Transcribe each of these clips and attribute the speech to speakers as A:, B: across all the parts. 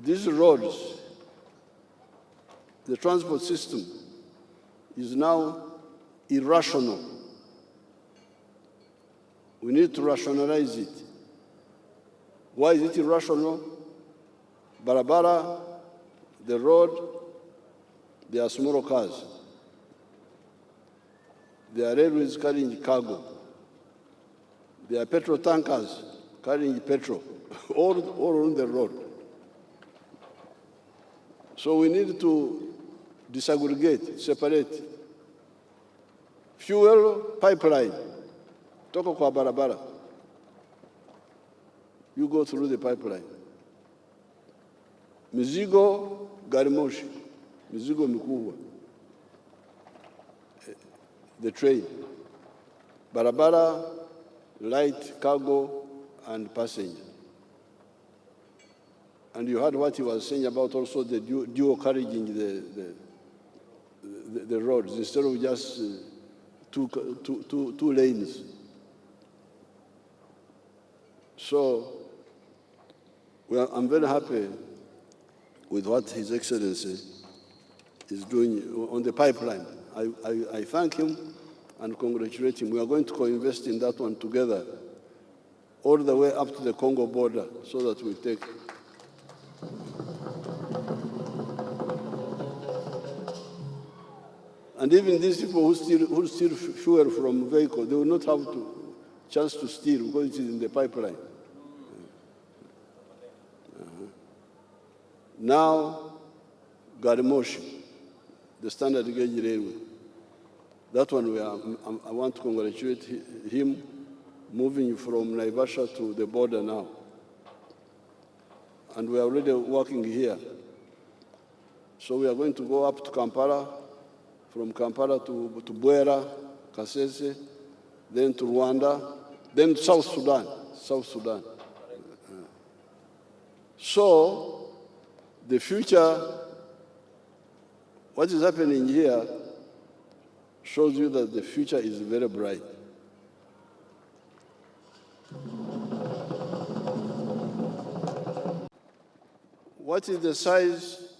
A: These roads, the transport system is now irrational. We need to rationalize it. Why is it irrational? Barabara, the road, they are small cars. There are railways carrying cargo. There are petrol tankers carrying petrol, all on the road. So we need to disaggregate, separate. Fuel pipeline, toka kwa barabara. You go through the pipeline. Mizigo, gari moshi. Mizigo mikubwa. The train. Barabara, light cargo and passenger. And you heard what he was saying about also the dual carriaging the roads instead of just two lanes. So I'm very happy with what His Excellency is doing on the pipeline. I thank him and congratulate him. We are going to co-invest in that one together, all the way up to the Congo border, so that we take. And even these people who steal fuel from vehicles, they will not have chance to steal because it is in the pipeline. Now, Garimoshi, the standard gauge railway. That one I want to congratulate him, moving from Naivasha to the border now. And we are already working here. So we are going to go up to Kampala, from Kampala to Bwera, Kasese, then to Rwanda, then South Sudan. So the future, what is happening here shows you that the future is very bright. What is the size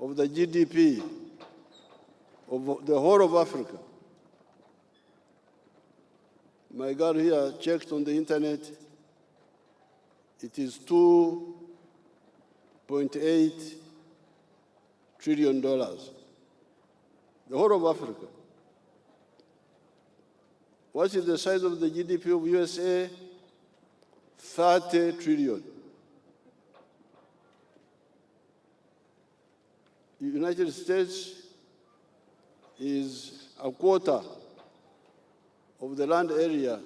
A: of the GDP of the whole of Africa? My girl here checked on the internet. It is $2.8 trillion. The whole of Africa. What is the size of the GDP of USA? 30 trillion. United States is a quarter of the land area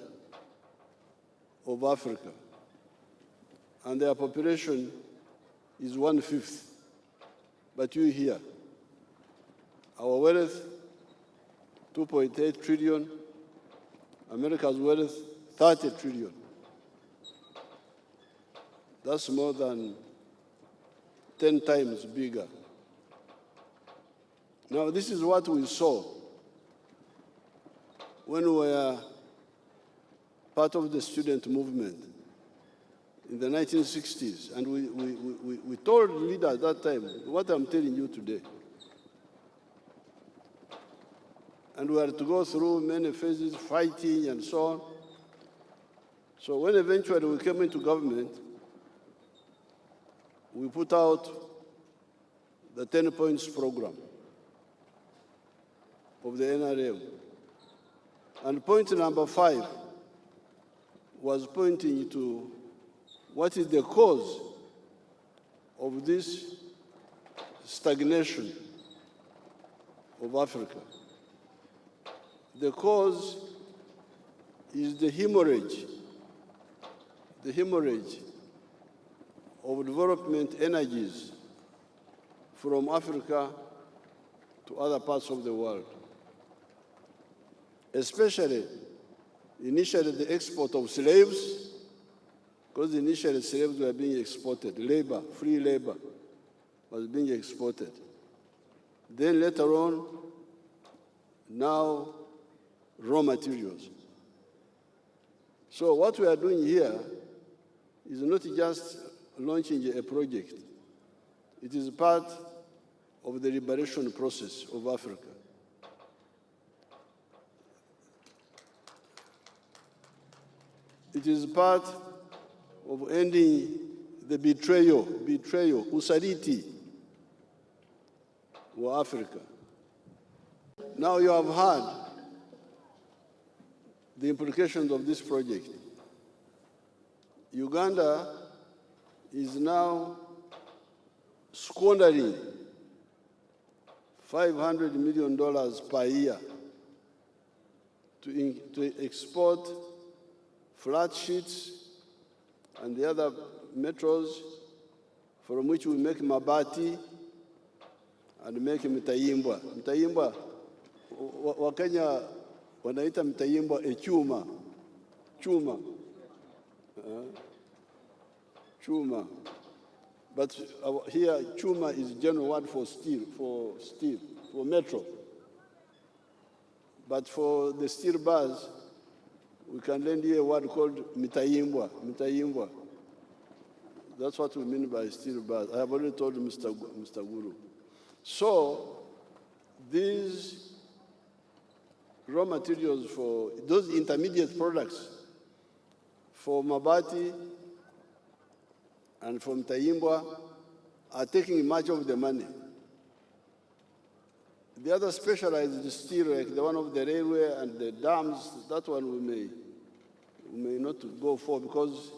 A: of Africa, and their population is 1/5. But you here, our wealth, 2.8 trillion, America's wealth, 30 trillion. That's more than 10 times bigger. Now, this is what we saw when we were part of the student movement in the 1960s. And we told leaders at that time what I'm telling you today. And we had to go through many phases, fighting and so on. So when eventually we came into government, we put out the 10 points program of the NRM. And point number 5 was pointing to what is the cause of this stagnation of Africa. The cause is the hemorrhage of development energies from Africa to other parts of the world. Especially, initially the export of slaves, because initially slaves were being exported, labor, free labor was being exported. Then later on, now raw materials. So what we are doing here is not just launching a project. It is part of the liberation process of Africa. It is part of ending the betrayal, usaliti of Africa. Now you have heard the implications of this project. Uganda is now squandering $500 million per year to export flat sheets and the other metals from which we make mabati and make mtayimbwa. Mtayimbwa, Wakenya wanaita mtayimbwa chuma. Chuma. But here, chuma is general word for steel, for metal. But for the steel bars, we can lend you a word called mitayimbwa. That's what we mean by steel bars. I have already told Mr. Guru. So these raw materials for those intermediate products for mabati and from Tayimbwa are taking much of the money. The other specialized steel, like the one of the railway and the dams, that one we may not go for because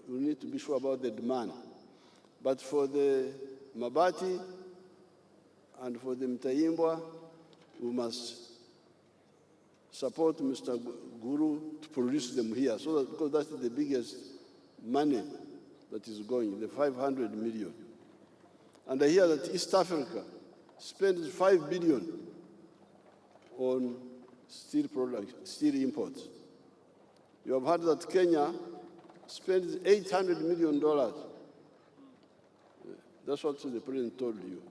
A: we need to be sure about the demand. But for the mabati and for the Mtayimbwa, we must support Mr. Guru to produce them here, so that, because that's the biggest money that is going, the 500 million. And I hear that East Africa spends 5 billion on steel products, steel imports. You have heard that Kenya spends $800 million. That's what the president told you.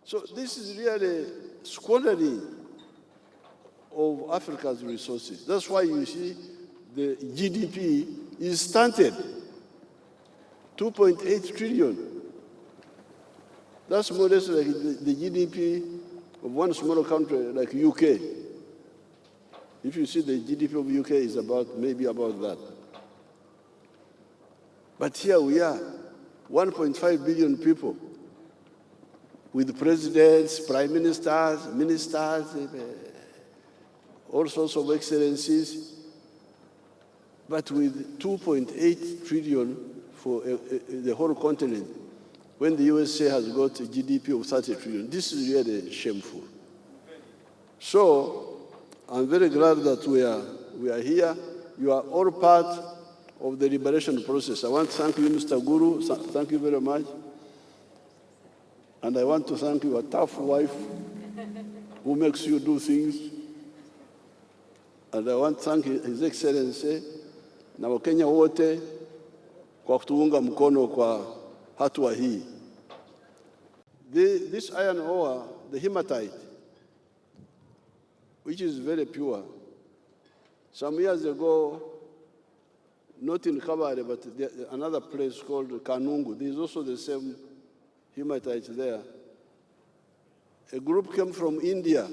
A: So this is really squandering of Africa's resources. That's why you see the GDP is stunted, 2.8 trillion. That's more or less like the GDP of one smaller country like UK. If you see the GDP of UK is maybe about that. But here we are, 1.5 billion people, with presidents, prime ministers, all sorts of excellencies, but with 2.8 trillion for the whole continent, when the USA has got a GDP of 30 trillion. This is really shameful. So I'm very glad that we are here. You are all part of the liberation process. I want to thank you, Mr. Guru. Thank you very much. And I want to thank your tough wife who makes you do things. And I want to thank His Excellency na Wakenya wote kwa kutuunga mkono kwa hatua hii. This iron ore, the hematite, which is very pure, some years ago, not in Kabale, but another place called Kanungu, there's also the same hematite there. A group came from India,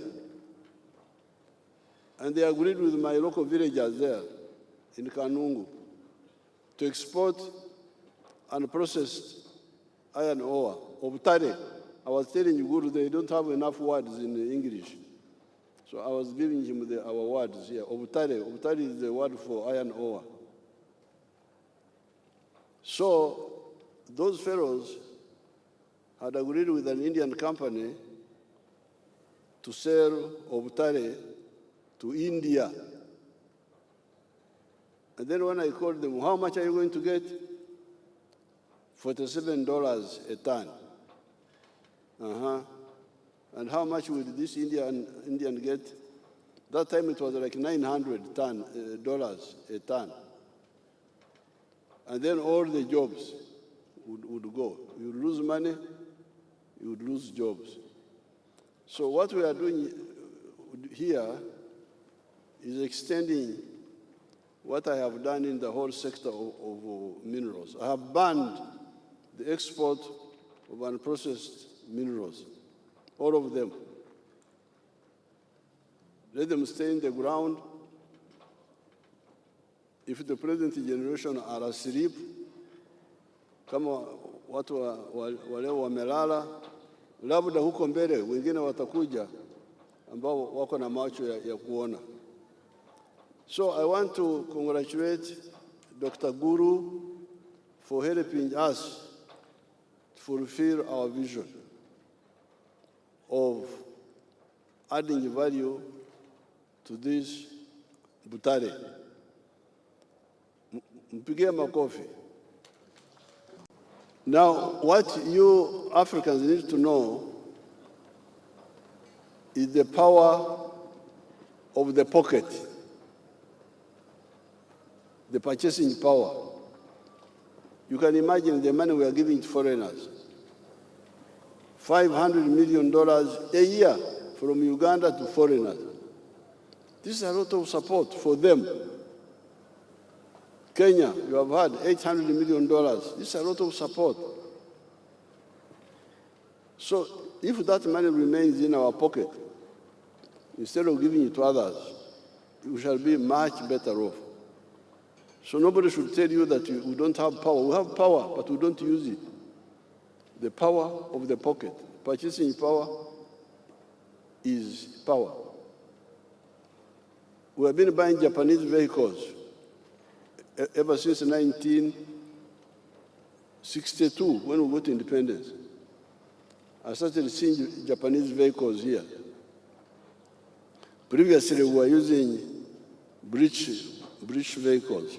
A: and they agreed with my local villagers there in Kanungu to export unprocessed iron ore, obtare. I was telling you, Guru, they don't have enough words in English. So I was giving him our words here. Obtare. Obtare is the word for iron ore. So those fellows had agreed with an Indian company to sell obtare to India. And then when I called them, how much are you going to get? $47 a ton. And how much would this Indian get? That time it was like $900 a ton. And then all the jobs would go. You would lose money, you would lose jobs. So what we are doing here is extending what I have done in the whole sector of minerals. I have banned the export of unprocessed minerals, all of them. Let them stay in the ground. If the present generation are asleep, kama watu wale wamelala, labda huko mbele wengine watakuja ambao wako na macho ya kuona. So I want to congratulate Dr. Guru for helping us to fulfill our vision of adding value to this Butare. Mpigie makofi. Now, what you Africans need to know is the power of the pocket, the purchasing power. You can imagine the money we are giving to foreigners. $500 million a year from Uganda to foreigners. This is a lot of support for them. Kenya, you have had $800 million. This is a lot of support. So if that money remains in our pocket, instead of giving it to others, we shall be much better off. So nobody should tell you that we don't have power. We have power, but we don't use it. The power of the pocket. Purchasing power is power. We have been buying Japanese vehicles ever since 1962, when we got independence. I started seeing Japanese vehicles here. Previously, we were using British vehicles.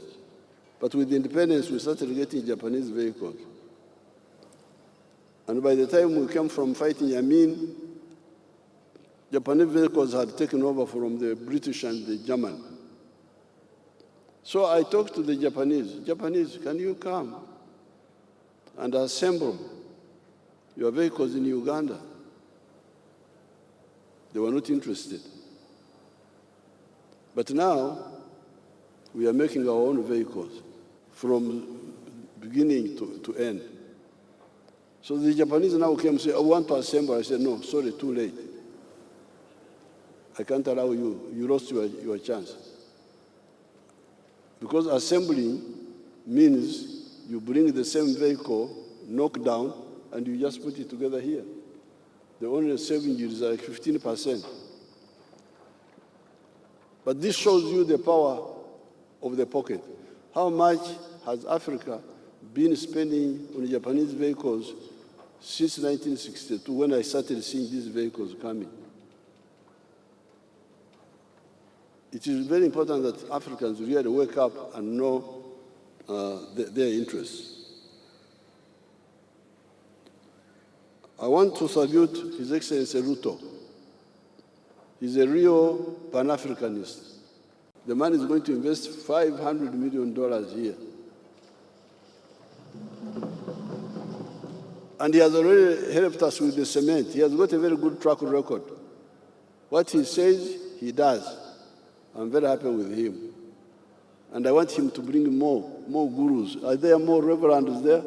A: But with independence, we started getting Japanese vehicles. And by the time we came from fighting Amin, Japanese vehicles had taken over from the British and the German. So I talked to the Japanese, can you come and assemble your vehicles in Uganda? They were not interested. But now, we are making our own vehicles from beginning to end. So the Japanese now came and say, I want to assemble. I said, no, sorry, too late. I can't allow you. You lost your chance. Because assembling means you bring the same vehicle, knock down, and you just put it together here. The only saving is like 15%. But this shows you the power of the pocket. How much has Africa been spending on Japanese vehicles since 1962, when I started seeing these vehicles coming? It is very important that Africans really wake up and know their interests. I want to salute His Excellency Ruto. He's a real Pan-Africanist. The man is going to invest $500 million here. And he has already helped us with the cement. He has got a very good track record. What he says, he does. I'm very happy with him. And I want him to bring more gurus. Are there more reverends there?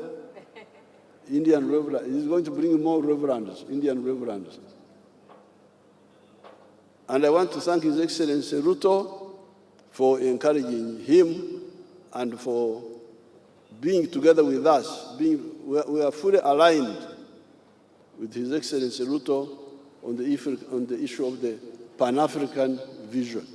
A: Indian reverends. He's going to bring more reverends, Indian reverends. And I want to thank His Excellency Ruto for encouraging him and for being together with us. We are fully aligned with His Excellency Ruto on the issue of the Pan-African vision.